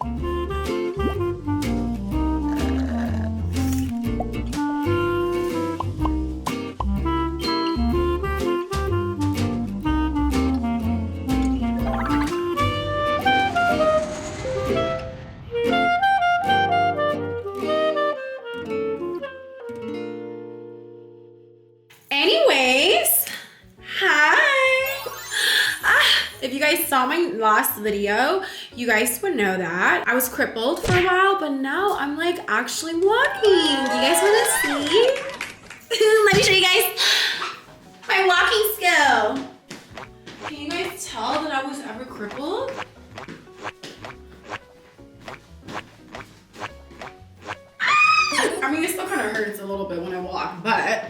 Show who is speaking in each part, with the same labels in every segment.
Speaker 1: Anyways, hi. If you guys saw my last video, you guys would know that I was crippled for a while, but now I'm like actually walking. Do you guys want to see? Let me show you guys my walking skill. Can you guys tell that I was ever crippled? I mean, it still kind of hurts a little bit when I walk, but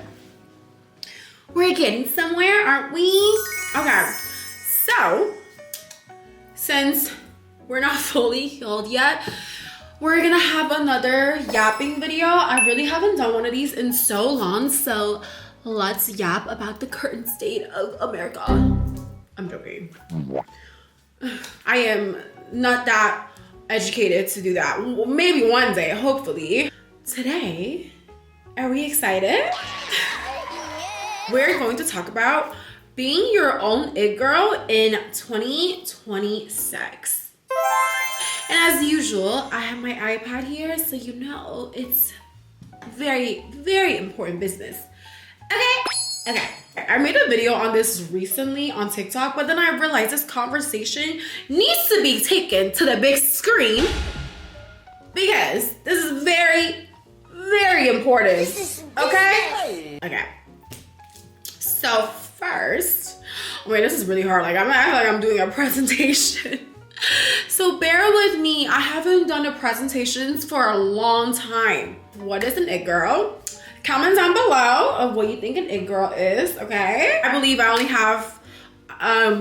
Speaker 1: we're getting somewhere, aren't we? Okay, so since we're not fully healed yet, we're gonna have another yapping video. I really haven't done one of these in so long, so let's yap about the current state of America. I'm joking. I am not that educated to do that. Maybe one day, hopefully. Today, are we excited? We're going to talk about being your own it girl in 2026. And as usual, I have my iPad here, so you know it's very, very important business. Okay. I made a video on this recently on TikTok, but then I realized this conversation needs to be taken to the big screen because this is very, very important. Okay? Okay. So first, wait, this is really hard. Like I'm acting like I'm doing a presentation. So bear with me. I haven't done a presentations for a long time. What is an it girl? Comment down below of what you think an it girl is, okay? I believe I only have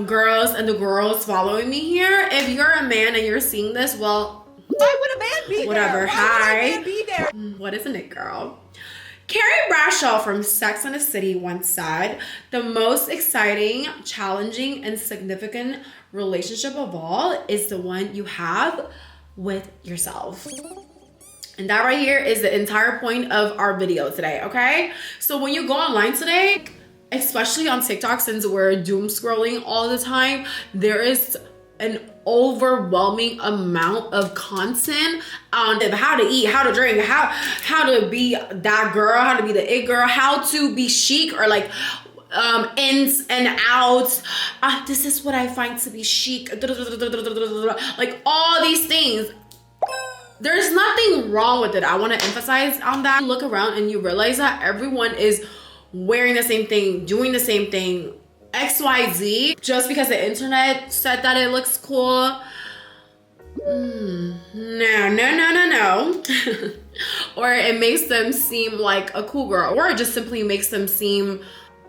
Speaker 1: girls and the girls following me here. If you're a man and you're seeing this, well,
Speaker 2: why would a man be
Speaker 1: whatever.
Speaker 2: there?
Speaker 1: Hi.
Speaker 2: Why would a man be there?
Speaker 1: What is an it girl? Carrie Bradshaw from Sex and the City once said, "The most exciting, challenging, and significant relationship of all is the one you have with yourself." And that right here is the entire point of our video today, okay? So when you go online today, especially on TikTok, since we're doom scrolling all the time, there is an overwhelming amount of content on how to eat, how to drink, how to be that girl, how to be the it girl, how to be chic or like ins and outs. This is what I find to be chic. Like all these things. There's nothing wrong with it. I want to emphasize on that. You look around and you realize that everyone is wearing the same thing, doing the same thing, XYZ, just because the internet said that it looks cool. No. Or it makes them seem like a cool girl, or it just simply makes them seem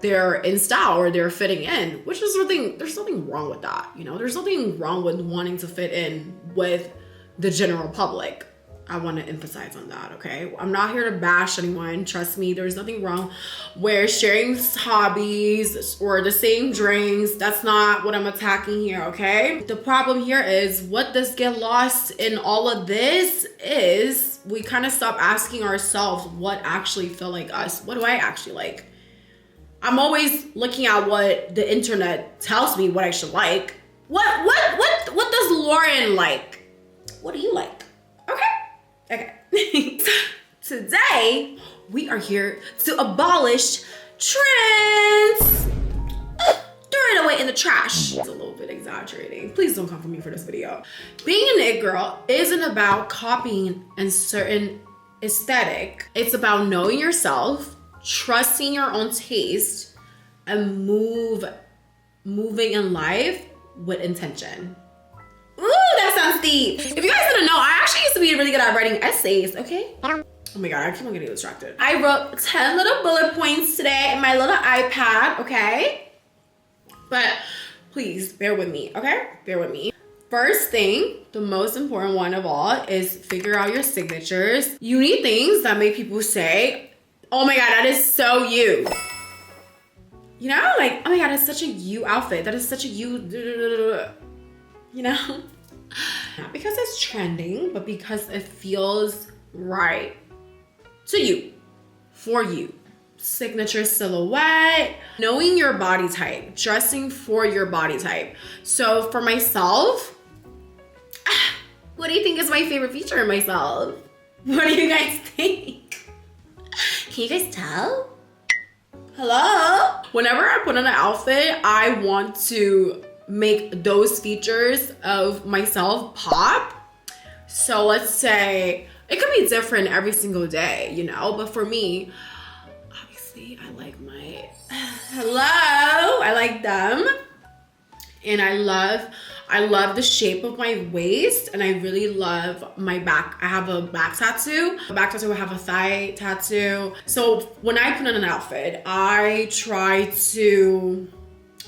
Speaker 1: they're in style or they're fitting in, which is something, there's nothing wrong with that. You know, there's nothing wrong with wanting to fit in with the general public. I want to emphasize on that, okay? I'm not here to bash anyone. Trust me, there's nothing wrong with sharing hobbies or the same drinks. That's not what I'm attacking here, okay? The problem here is what does get lost in all of this is we kind of stop asking ourselves what actually feel like us. What do I actually like? I'm always looking at what the internet tells me what I should like. What does Lauren like? What do you like? Okay. Today, we are here to abolish trends. Throw it away in the trash. It's a little bit exaggerating. Please don't come for me for this video. Being an it girl isn't about copying a certain aesthetic. It's about knowing yourself, trusting your own taste, and moving in life with intention. Ooh, that sounds deep. If you guys didn't know, I actually used to be really good at writing essays, okay? Oh my God, I keep on getting distracted. I wrote 10 little bullet points today in my little iPad, okay? But please bear with me, okay? Bear with me. First thing, the most important one of all is figure out your signatures. You need things that make people say, oh my God, that is so you. You know, like, oh my God, that's such a you outfit. That is such a you, you know? Not because it's trending, but because it feels right to you, for you. Signature silhouette, knowing your body type, dressing for your body type. So for myself, what do you think is my favorite feature of myself? What do you guys think? Can you guys tell? Hello? Whenever I put on an outfit, I want to make those features of myself pop. So let's say, it could be different every single day, you know? But for me, obviously, I like my, I like them. And I love the shape of my waist, and I really love my back. I have a back tattoo. I have a thigh tattoo. So when I put on an outfit, I try to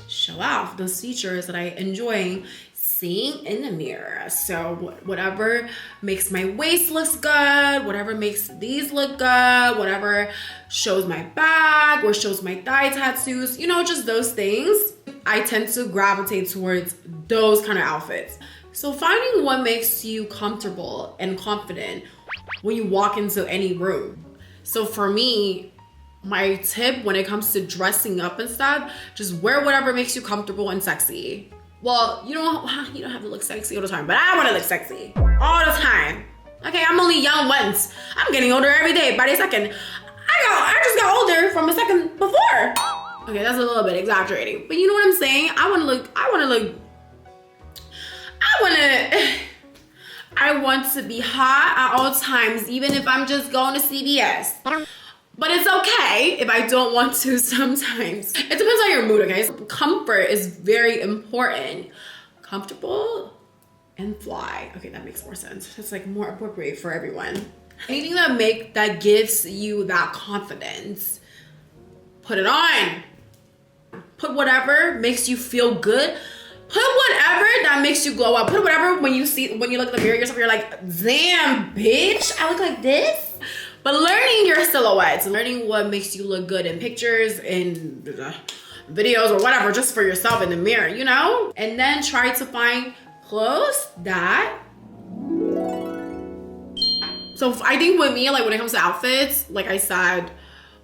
Speaker 1: show off those features that I enjoy seeing in the mirror. So whatever makes my waist look good, whatever makes these look good, whatever shows my back or shows my thigh tattoos, you know, just those things. I tend to gravitate towards those kind of outfits. So finding what makes you comfortable and confident when you walk into any room. So for me, my tip when it comes to dressing up and stuff, just wear whatever makes you comfortable and sexy. Well, you don't have to look sexy all the time, but I want to look sexy all the time. Okay, I'm only young once. I'm getting older every day. By the second, I just got older from a second before. Okay, that's a little bit exaggerating, but you know what I'm saying? I want to be hot at all times, even if I'm just going to CVS. But it's okay if I don't want to sometimes. It depends on your mood, okay? Comfort is very important. Comfortable and fly. Okay, that makes more sense. It's like more appropriate for everyone. Anything that gives you that confidence, put it on. Put whatever makes you feel good. Put whatever that makes you glow up. Put whatever when you look in the mirror yourself, you're like, damn, bitch, I look like this. But learning your silhouettes, learning what makes you look good in pictures, in videos or whatever, just for yourself in the mirror, you know? And then try to find clothes that. So I think with me, like when it comes to outfits, like I said,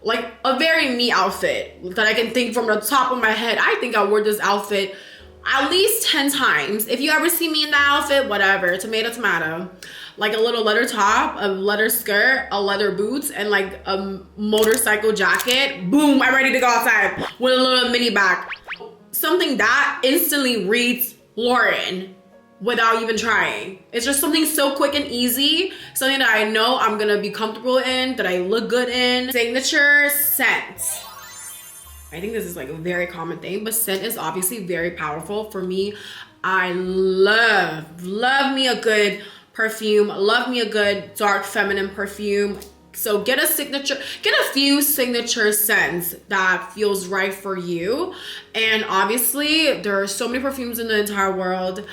Speaker 1: like a very me outfit that I can think from the top of my head. I think I wore this outfit at least 10 times. If you ever see me in that outfit, whatever, tomato. Like a little leather top, a leather skirt, a leather boots, and like a motorcycle jacket. Boom, I'm ready to go outside with a little mini bag. Something that instantly reads Lauren without even trying. It's just something so quick and easy, something that I know I'm gonna be comfortable in, that I look good in. Signature scent. I think this is like a very common thing, but scent is obviously very powerful. For me, I love me a good perfume, love me a good dark feminine perfume. So get a few signature scents that feels right for you. And obviously there are so many perfumes in the entire world.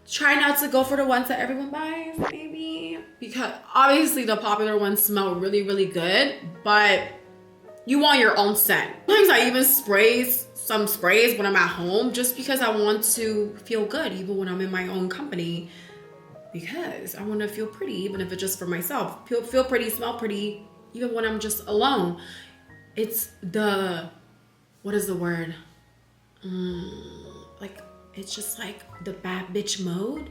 Speaker 1: Try not to go for the ones that everyone buys, maybe, because obviously the popular ones smell really, really good, but you want your own scent. Sometimes I even some sprays when I'm at home, just because I want to feel good, even when I'm in my own company, because I want to feel pretty, even if it's just for myself. Feel pretty, smell pretty, even when I'm just alone. It's what is the word? It's just like the bad bitch mode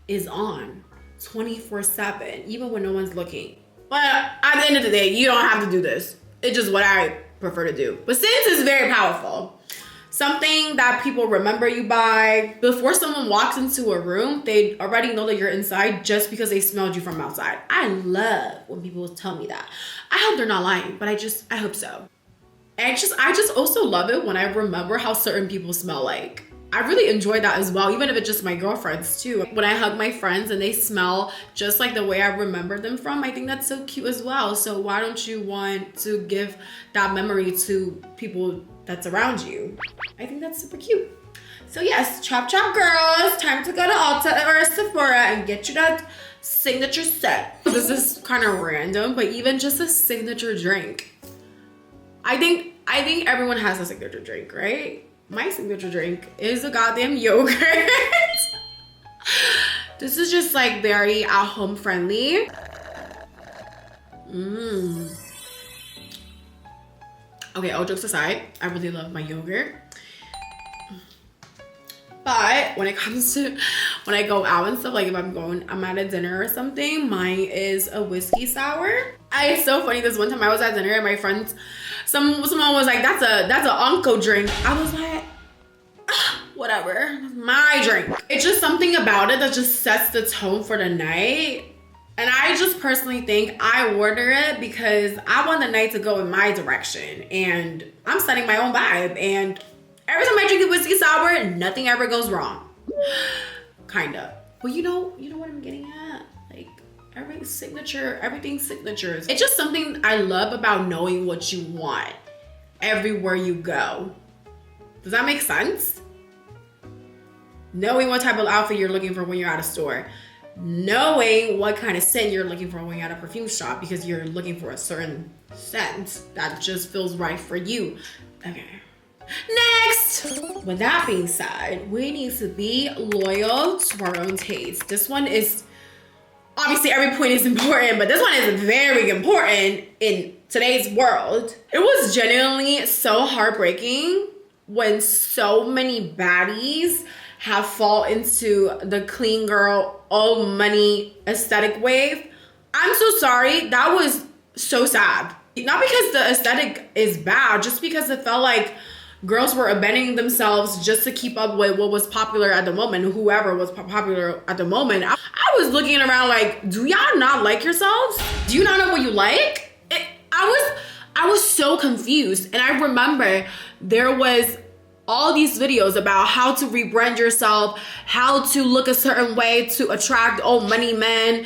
Speaker 1: is on 24/7, even when no one's looking. But at the end of the day, you don't have to do this. It's just what I prefer to do. But scent is very powerful. Something that people remember you by. Before someone walks into a room, they already know that you're inside just because they smelled you from outside. I love when people tell me that. I hope they're not lying, but I hope so. And I just also love it when I remember how certain people smell like. I really enjoy that as well, even if it's just my girlfriends too. When I hug my friends and they smell just like the way I remember them from, I think that's so cute as well. So why don't you want to give that memory to people that's around you? I think that's super cute. So yes, chop girls, time to go to Ulta or Sephora and get you that signature set. This is kind of random, but even just a signature drink. I think everyone has a signature drink, right? My signature drink is a goddamn yogurt. This is just like very at-home friendly. Okay, all jokes aside, I really love my yogurt. But when it comes to when I go out and stuff, like if I'm at a dinner or something, mine is a whiskey sour. It's so funny. This one time I was at dinner and my friends, someone was like, "That's an uncle drink." I was like, whatever, my drink. It's just something about it that just sets the tone for the night. And I just personally think I order it because I want the night to go in my direction and I'm setting my own vibe. And every time I drink a whiskey sour, nothing ever goes wrong. Kinda. Well, you know what I'm getting at? Like everything's signatures. It's just something I love about knowing what you want everywhere you go. Does that make sense? Knowing what type of outfit you're looking for when you're at a store. Knowing what kind of scent you're looking for when you're at a perfume shop because you're looking for a certain scent that just feels right for you. Okay. Next! With that being said, we need to be loyal to our own taste. This one is, obviously every point is important, but this one is very important in today's world. It was genuinely so heartbreaking when so many baddies have fall into the clean girl, all money aesthetic wave. I'm so sorry. That was so sad. Not because the aesthetic is bad, just because it felt like girls were abandoning themselves just to keep up with what was popular at the moment, whoever was popular at the moment. I was looking around like, do y'all not like yourselves? Do you not know what you like? I was so confused. And I remember there was all these videos about how to rebrand yourself, how to look a certain way to attract old money men,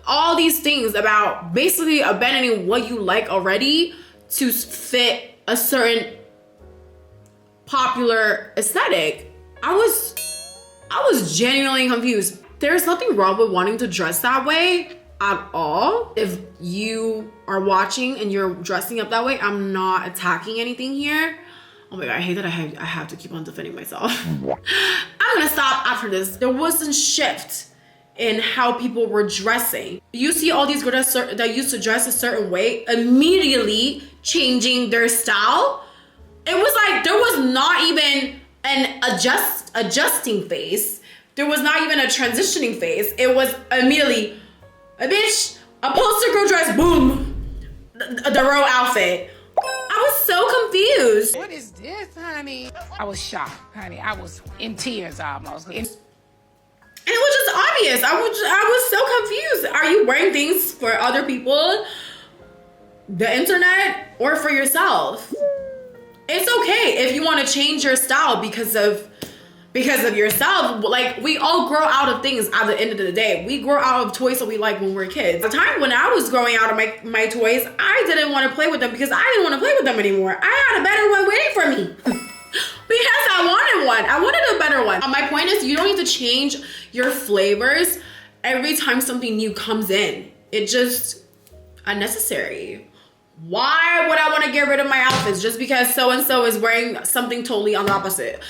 Speaker 1: all these things about basically abandoning what you like already to fit a certain popular aesthetic. I was genuinely confused. There's nothing wrong with wanting to dress that way at all. If you are watching and you're dressing up that way, I'm not attacking anything here. Oh my God, I hate that I have to keep on defending myself. I'm gonna stop after this. There was a shift in how people were dressing. You see all these girls that used to dress a certain way immediately changing their style. It was like there was not even an adjusting phase. There was not even a transitioning phase. It was immediately, a poster girl dress, boom, the row outfit. I was so confused.
Speaker 2: What is this, honey? I was shocked, honey. I was in tears almost.
Speaker 1: And it was just obvious. I was so confused. Are you wearing things for other people, the internet, or for yourself? It's okay if you want to change your style because of yourself. Like, we all grow out of things at the end of the day. We grow out of toys that we like when we're kids. The time when I was growing out of my toys, I didn't want to play with them because I didn't want to play with them anymore. I had a better one waiting for me. Because I wanted one. I wanted a better one. My point is, you don't need to change your flavors every time something new comes in. It's just unnecessary. Why would I want to get rid of my outfits just because so-and-so is wearing something totally on the opposite?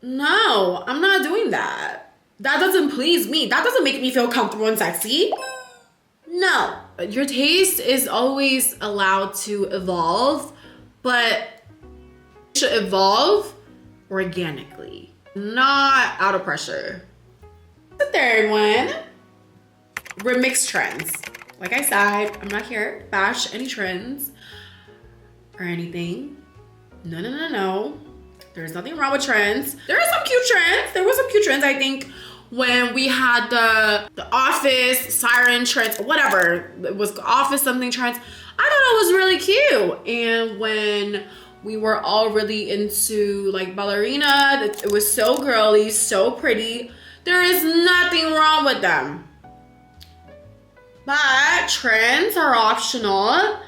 Speaker 1: No, I'm not doing that. That doesn't please me. That doesn't make me feel comfortable and sexy. No. Your taste is always allowed to evolve, but it should evolve organically, not out of pressure. The third one, remix trends. Like I said, I'm not here to bash any trends or anything. No. There's nothing wrong with trends. There are some cute trends. There were some cute trends, I think, when we had the office siren trends, whatever. It was office something trends. I thought it was really cute. And when we were all really into like ballerina, it was so girly, so pretty. There is nothing wrong with them. But trends are optional.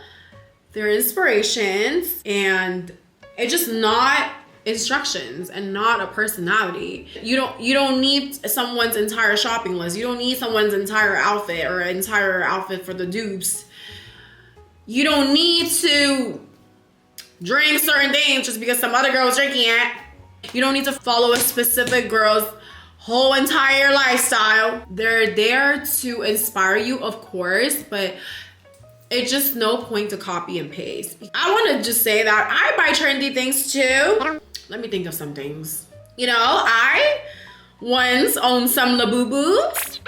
Speaker 1: They're inspirations, and it's just not instructions and not a personality. You don't need someone's entire shopping list. You don't need someone's entire outfit or entire outfit for the dupes. You don't need to drink certain things just because some other girl is drinking it. You don't need to follow a specific girl's whole entire lifestyle. They're there to inspire you, of course, but it's just no point to copy and paste. I want to just say that I buy trendy things too. Let me think of some things. You know, I once owned some Labubus.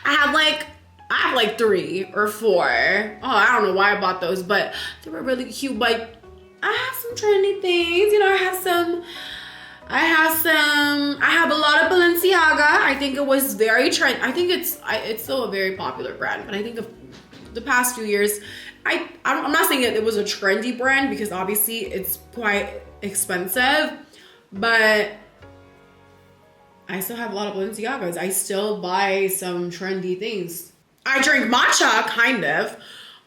Speaker 1: I have like 3 or 4. Oh, I don't know why I bought those, but they were really cute. But I have some trendy things. You know, I have a lot of Balenciaga. I think it was very trendy. I think it's still a very popular brand, but I think of the past few years, I'm not saying it was a trendy brand because obviously it's quite expensive, but I still have a lot of Balenciagas. I still buy some trendy things. I drink matcha, kind of.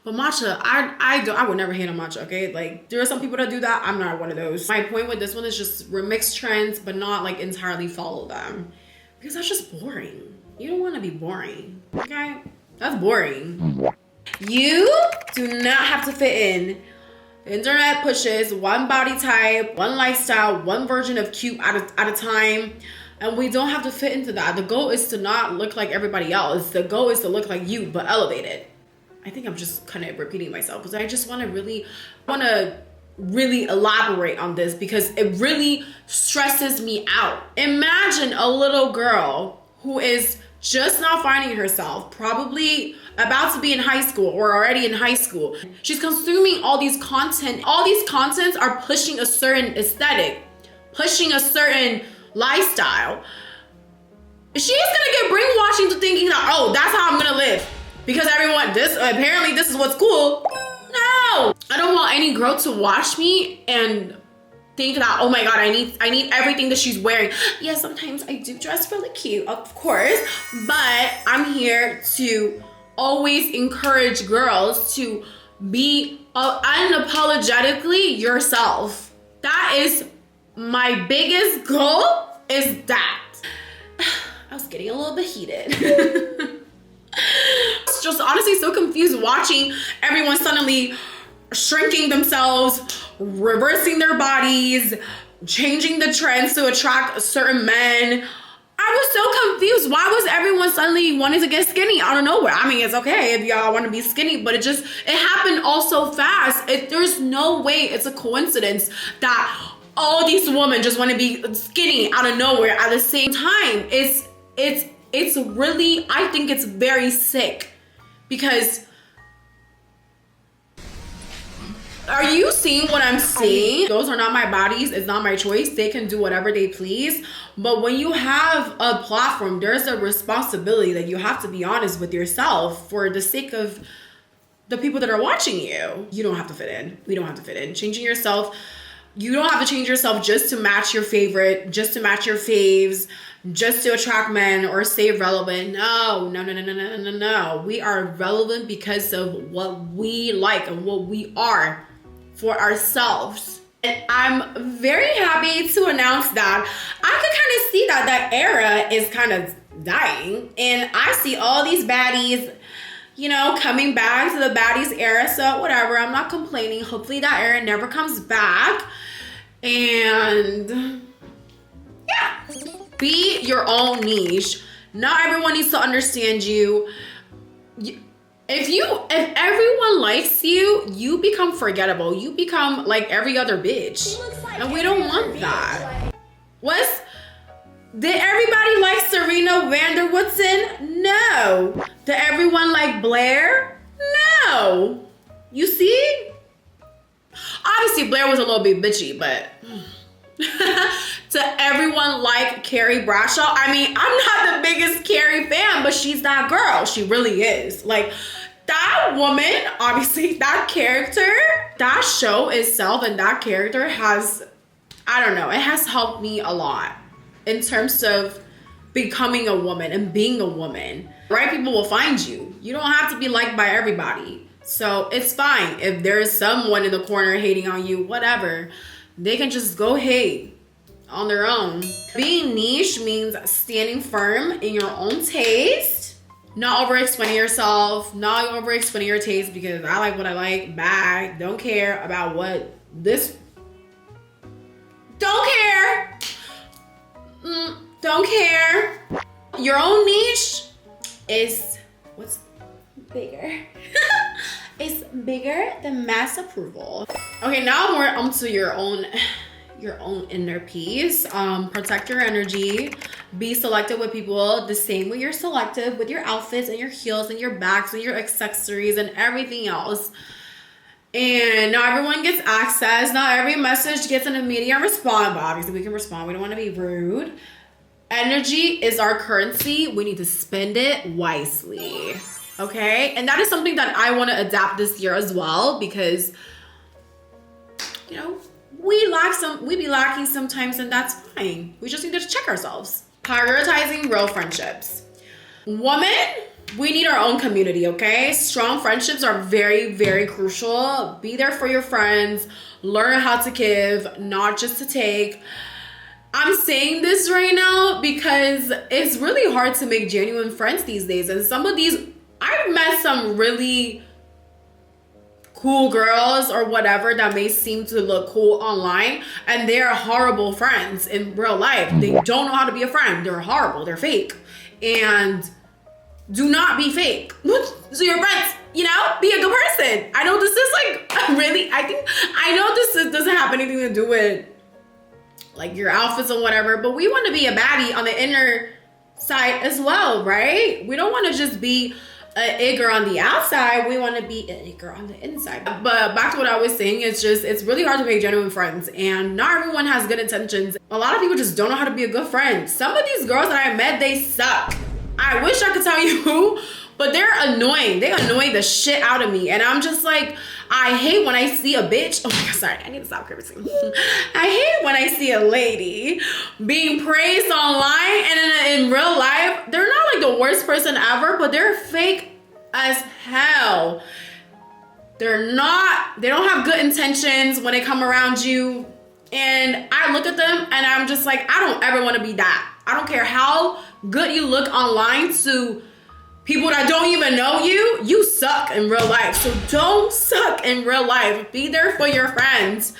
Speaker 1: But matcha, I would never hate on matcha, okay? Like, there are some people that do that. I'm not one of those. My point with this one is just remix trends, but not like entirely follow them. Because that's just boring. You don't want to be boring, okay? That's boring. You do not have to fit in. The internet pushes one body type, one lifestyle, one version of cute at a time. And we don't have to fit into that. The goal is to not look like everybody else. The goal is to look like you, but elevated. I think I'm just kind of repeating myself because I just want to really elaborate on this because it really stresses me out. Imagine a little girl who is just now finding herself, probably about to be in high school or already in high school. She's consuming all these content. All these contents are pushing a certain aesthetic, pushing a certain lifestyle. She's gonna get brainwashed into thinking that, oh, that's how I'm gonna live. Because apparently this is what's cool. No, I don't want any girl to watch me and think that, oh my God, I need everything that she's wearing. Yeah, sometimes I do dress really cute, of course, but I'm here to always encourage girls to be unapologetically yourself. That is my biggest goal, is that. I was getting a little bit heated. Just honestly so confused watching everyone suddenly shrinking themselves, reversing their bodies, changing the trends to attract certain men. I was so confused. Why was everyone suddenly wanting to get skinny out of nowhere? I mean, it's okay if y'all want to be skinny, but it happened all so fast. There's no way it's a coincidence that all these women just want to be skinny out of nowhere at the same time. It's really, I think it's very sick because are you seeing what I'm seeing? Those are not my bodies. It's not my choice. They can do whatever they please. But when you have a platform, there's a responsibility that you have to be honest with yourself for the sake of the people that are watching you. You don't have to fit in. We don't have to fit in. Changing yourself, you don't have to change yourself just to match your favorite, just to match your faves, just to attract men or stay relevant. No. We are relevant because of what we like and what we are for ourselves. And I'm very happy to announce that I can kind of see that era is kind of dying. And I see all these baddies, you know, coming back to the baddies era. So whatever, I'm not complaining. Hopefully that era never comes back. And yeah, be your own niche. Not everyone needs to understand you. If everyone likes you, you become forgettable. You become like every other bitch. And we don't want that. Did everybody like Serena Vanderwoodson? No. Did everyone like Blair? No. You see? Obviously Blair was a little bit bitchy, but to everyone like Carrie Bradshaw. I mean, I'm not the biggest Carrie fan, but she's that girl. She really is. Like, that woman, obviously, that character, that show itself and that character has, I don't know, it has helped me a lot in terms of becoming a woman and being a woman. Right people will find you. You don't have to be liked by everybody. So it's fine if there's someone in the corner hating on you, whatever. They can just go hate on their own. Being niche means standing firm in your own taste, not over-explaining yourself, not over-explaining your taste because I like what I like, bye. Don't care about what this, don't care. Don't care. Your own niche is what's bigger. It's bigger than mass approval. Okay, now we're onto your own inner peace. Protect your energy. Be selective with people the same way you're selective with your outfits and your heels and your bags and your accessories and everything else. And not everyone gets access. Not every message gets an immediate response, but obviously we can respond. We don't want to be rude. Energy is our currency. We need to spend it wisely. Okay? And that is something that I want to adapt this year as well, because, you know, we be lacking sometimes, and that's fine. We just need to check ourselves. Prioritizing real friendships. Women, we need our own community, okay? Strong friendships are very, very crucial. Be there for your friends. Learn how to give, not just to take. I'm saying this right now because it's really hard to make genuine friends these days. And some of these, I've met some really cool girls or whatever that may seem to look cool online, and they're horrible friends in real life. They don't know how to be a friend. They're horrible. They're fake. And do not be fake. So your friends, you know, be a good person. I know this is like really, I know this doesn't have anything to do with like your outfits or whatever, but we want to be a baddie on the inner side as well, right? We don't want to just be an igger on the outside. We want to be an igger on the inside. But back to what I was saying, it's really hard to make genuine friends, and not everyone has good intentions. A lot of people just don't know how to be a good friend. Some of these girls that I met, they suck. I wish I could tell you who, but they're annoying. They annoy the shit out of me. And I'm just like, I hate when I see a bitch. Oh my God, sorry, I need to stop cursing. I hate when I see a lady being praised online, and in real life, they're not like the worst person ever, but they're fake as hell. They don't have good intentions when they come around you. And I look at them and I'm just like, I don't ever want to be that. I don't care how good you look online to people that don't even know you, you suck in real life. So don't suck in real life. Be there for your friends.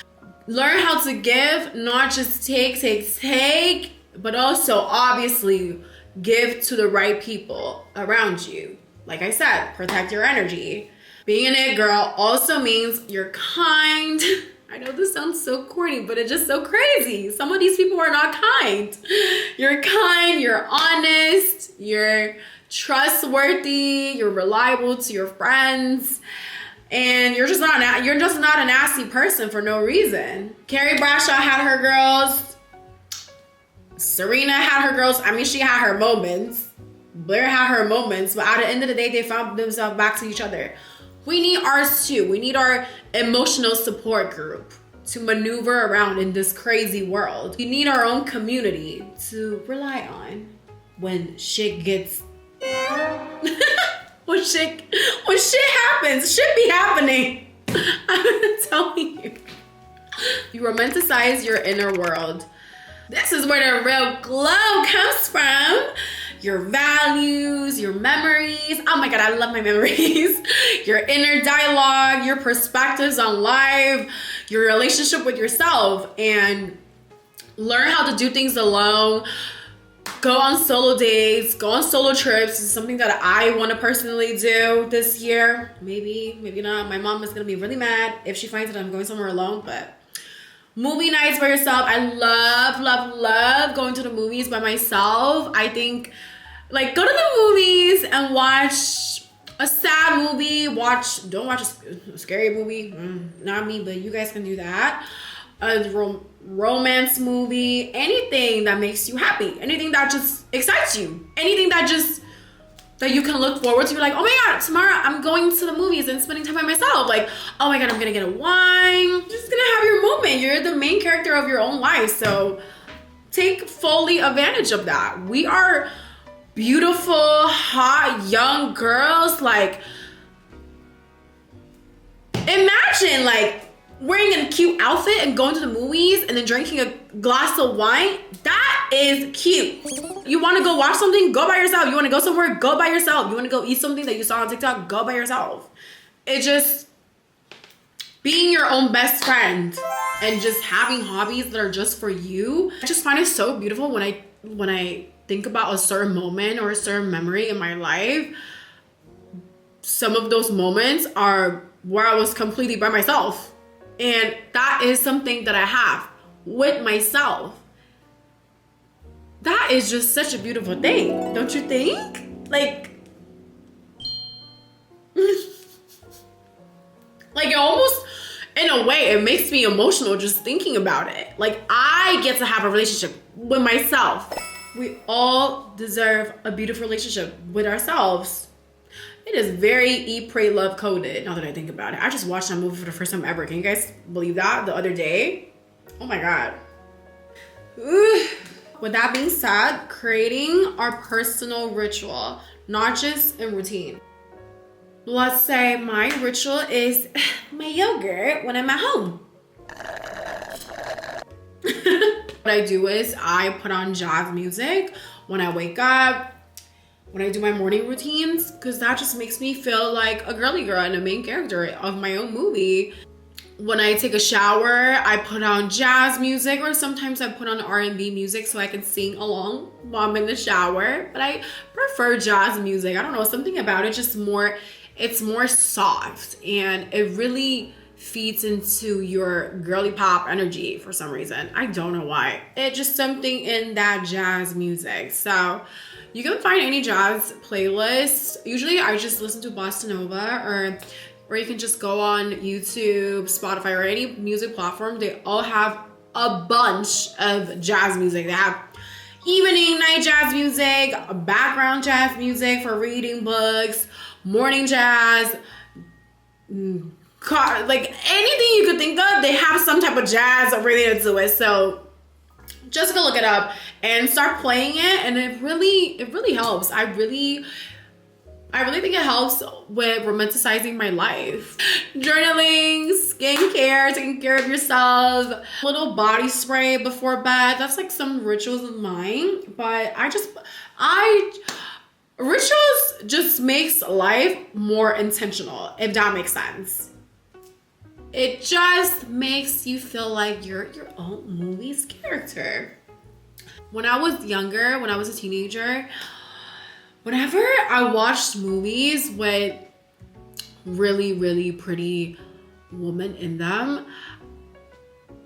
Speaker 1: Learn how to give, not just take, but also obviously give to the right people around you. Like I said, protect your energy. Being an it girl also means you're kind. I know this sounds so corny, but it's just so crazy. Some of these people are not kind. You're kind, you're honest, you're trustworthy, you're reliable to your friends, and you're just not a nasty person for no reason. Carrie Bradshaw had her girls. Serena had her girls. I mean, she had her moments. Blair had her moments, but at the end of the day, they found themselves back to each other. We need ours too. We need our emotional support group to maneuver around in this crazy world. We need our own community to rely on when shit gets when shit happens. Shit be happening. I'm telling you. You romanticize your inner world. This is where the real glow comes from. Your values, your memories. Oh my God, I love my memories. Your inner dialogue, your perspectives on life, your relationship with yourself, and learn how to do things alone. Go on solo dates, go on solo trips. It's something that I want to personally do this year. Maybe not. My mom is going to be really mad if she finds that I'm going somewhere alone, but movie nights by yourself. I love going to the movies by myself. I think, like, go to the movies and watch a sad movie. Don't watch a scary movie. Not me, but you guys can do that. A romance movie. Anything that makes you happy. Anything that just excites you. Anything that you can look forward to. You're like, oh my God, tomorrow I'm going to the movies and spending time by myself. Like, oh my God, I'm gonna get a wine. You're just gonna have your moment. You're the main character of your own life. So take fully advantage of that. We are beautiful, hot, young girls. Like, imagine like wearing a cute outfit and going to the movies and then drinking a glass of wine. That is cute. You want to go watch something? Go by yourself. You want to go somewhere? Go by yourself. You want to go eat something that you saw on TikTok? Go by yourself. It's just being your own best friend and just having hobbies that are just for you. I just find it so beautiful when when I think about a certain moment or a certain memory in my life, some of those moments are where I was completely by myself. And that is something that I have with myself. That is just such a beautiful thing, don't you think? Like, like it almost, in a way, it makes me emotional just thinking about it. Like, I get to have a relationship with myself. We all deserve a beautiful relationship with ourselves. It is very Eat, Pray, Love coded, now that I think about it. I just watched that movie for the first time ever. Can you guys believe that? The other day? Oh my God. Ooh. With that being said, creating our personal ritual, not just a routine. Let's say my ritual is my yogurt when I'm at home. What I do is I put on jazz music when I wake up, when I do my morning routines, because that just makes me feel like a girly girl and a main character of my own movie. When I take a shower, I put on jazz music, or sometimes I put on R&B music so I can sing along while I'm in the shower. But I prefer jazz music. I don't know, something about it just more, it's more soft, and it really feeds into your girly pop energy for some reason. I don't know why. It's just something in that jazz music. So you can find any jazz playlist. Usually I just listen to bossa nova, or you can just go on YouTube, Spotify, or any music platform. They all have a bunch of jazz music. They have evening, night jazz music, background jazz music for reading books, morning jazz, like anything you could think of, they have some type of jazz related to it. So just go look it up and start playing it, and it really helps. I really think it helps with romanticizing my life. Journaling, skincare, taking care of yourself, little body spray before bed. That's like some rituals of mine. But rituals just makes life more intentional, if that makes sense. It just makes you feel like you're your own movie's character. When I was younger, when I was a teenager, whenever I watched movies with really pretty women in them,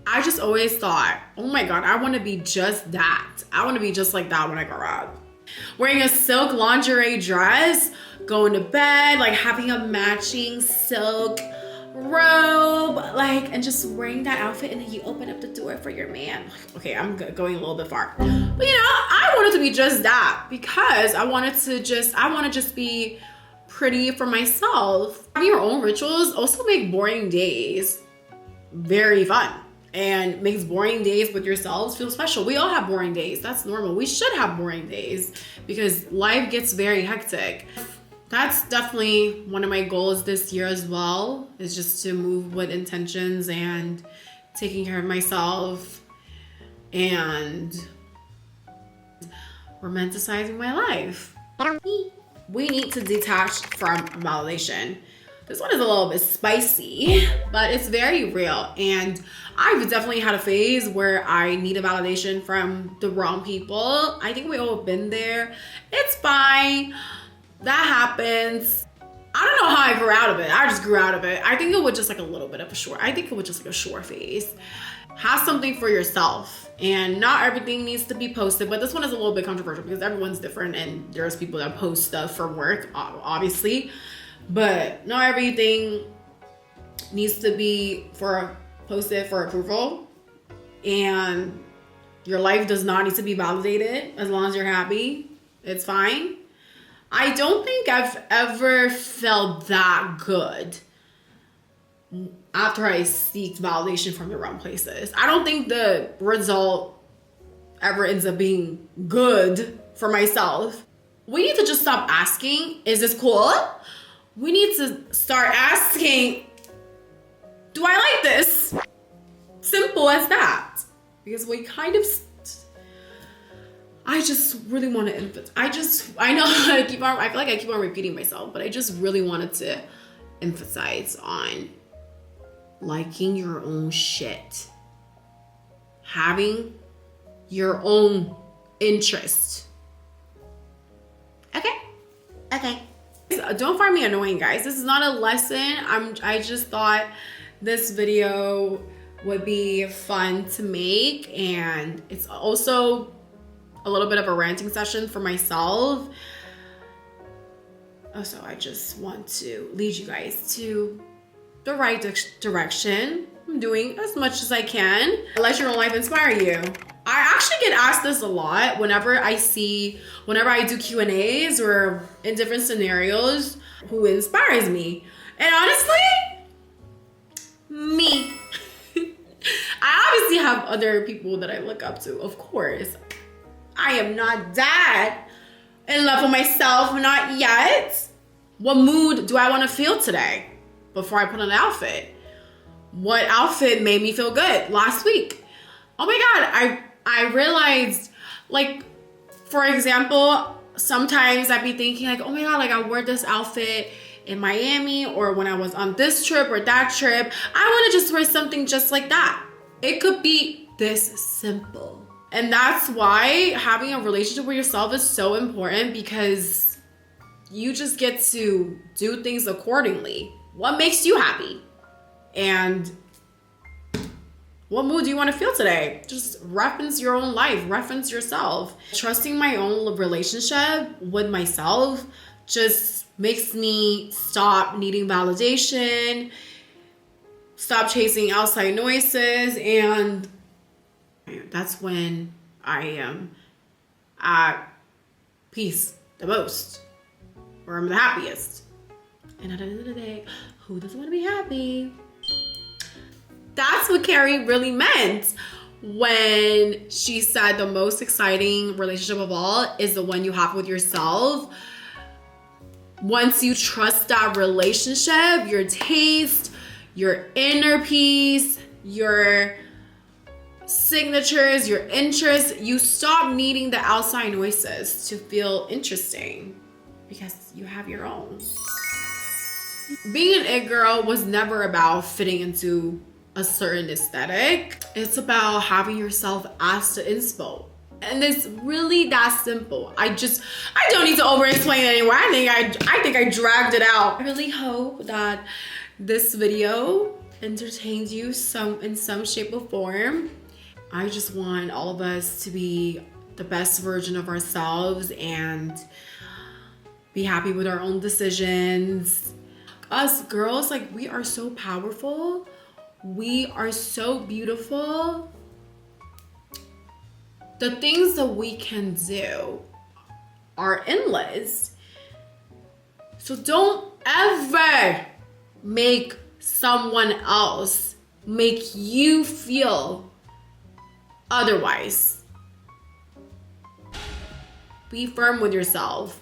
Speaker 1: I just always thought, oh my God, I want to be just that. I want to be just like that when I grow up. Wearing a silk lingerie dress, going to bed, like having a matching silk robe, like, and just wearing that outfit, and then you open up the door for your man. Okay, I'm going a little bit far, but I wanted to be just that because I want to just be pretty for myself. Having your own rituals also make boring days very fun, and makes boring days with yourselves feel special. We all have boring days. That's normal. We should have boring days because life gets very hectic. That's definitely one of my goals this year as well, is just to move with intentions and taking care of myself and romanticizing my life. We need to detach from validation. This one is a little bit spicy, but it's very real. And I've definitely had a phase where I needed validation from the wrong people. I think we all have been there. It's fine. That happens. I don't know how I grew out of it. I just grew out of it. I think it was just like a little bit of a short. I think it was just like a short phase. Have something for yourself, and not everything needs to be posted. But this one is a little bit controversial because everyone's different, and there's people that post stuff for work, obviously. But not everything needs to be posted for approval, and your life does not need to be validated. As long as you're happy, it's fine. I don't think I've ever felt that good after I seeked validation from the wrong places. I don't think the result ever ends up being good for myself. We need to just stop asking, is this cool? We need to start asking, do I like this? Simple as that. Because we kind of, I just really want to emphasize. I know I feel like I keep on repeating myself, but I just really wanted to emphasize on liking your own shit. Having your own interest. Okay? Okay. Don't find me annoying, guys. This is not a lesson. I just thought this video would be fun to make, and it's also a little bit of a ranting session for myself. Also, I just want to lead you guys to the right direction. I'm doing as much as I can. Let your own life inspire you. I actually get asked this a lot whenever I do Q&As or in different scenarios, who inspires me. And honestly, me. I obviously have other people that I look up to, of course. I am not that in love with myself, not yet. What mood do I want to feel today before I put on an outfit? What outfit made me feel good last week? Oh my God, I realized, like, for example, sometimes I'd be thinking like, oh my God, like I wore this outfit in Miami or when I was on this trip or that trip. I want to just wear something just like that. It could be this simple. And that's why having a relationship with yourself is so important, because you just get to do things accordingly. What makes you happy? And what mood do you want to feel today? Just reference your own life, reference yourself. Trusting my own relationship with myself just makes me stop needing validation, stop chasing outside noises, and that's when I am at peace the most, or I'm the happiest. And at the end of the day, who doesn't want to be happy? That's what Carrie really meant when she said the most exciting relationship of all is the one you have with yourself. Once you trust that relationship, your taste, your inner peace, your signatures, your interests, you stop needing the outside noises to feel interesting because you have your own. Being an it girl was never about fitting into a certain aesthetic. It's about having yourself as the inspo. And it's really that simple. I don't need to over explain it anymore. I think I dragged it out. I really hope that this video entertained you in some shape or form. I just want all of us to be the best version of ourselves and be happy with our own decisions. Us girls, like, we are so powerful. We are so beautiful. The things that we can do are endless. So don't ever make someone else make you feel otherwise. Be firm with yourself,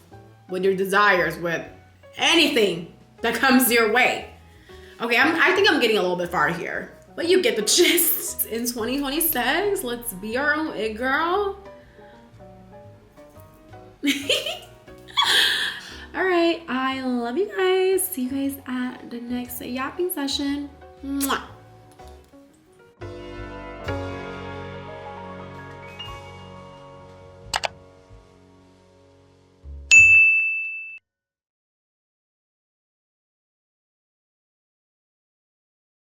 Speaker 1: with your desires, with anything that comes your way. Okay, I think I'm getting a little bit far here, but you get the gist. In 2026, let's be our own it girl. All right, I love you guys. See you guys at the next yapping session. Mwah.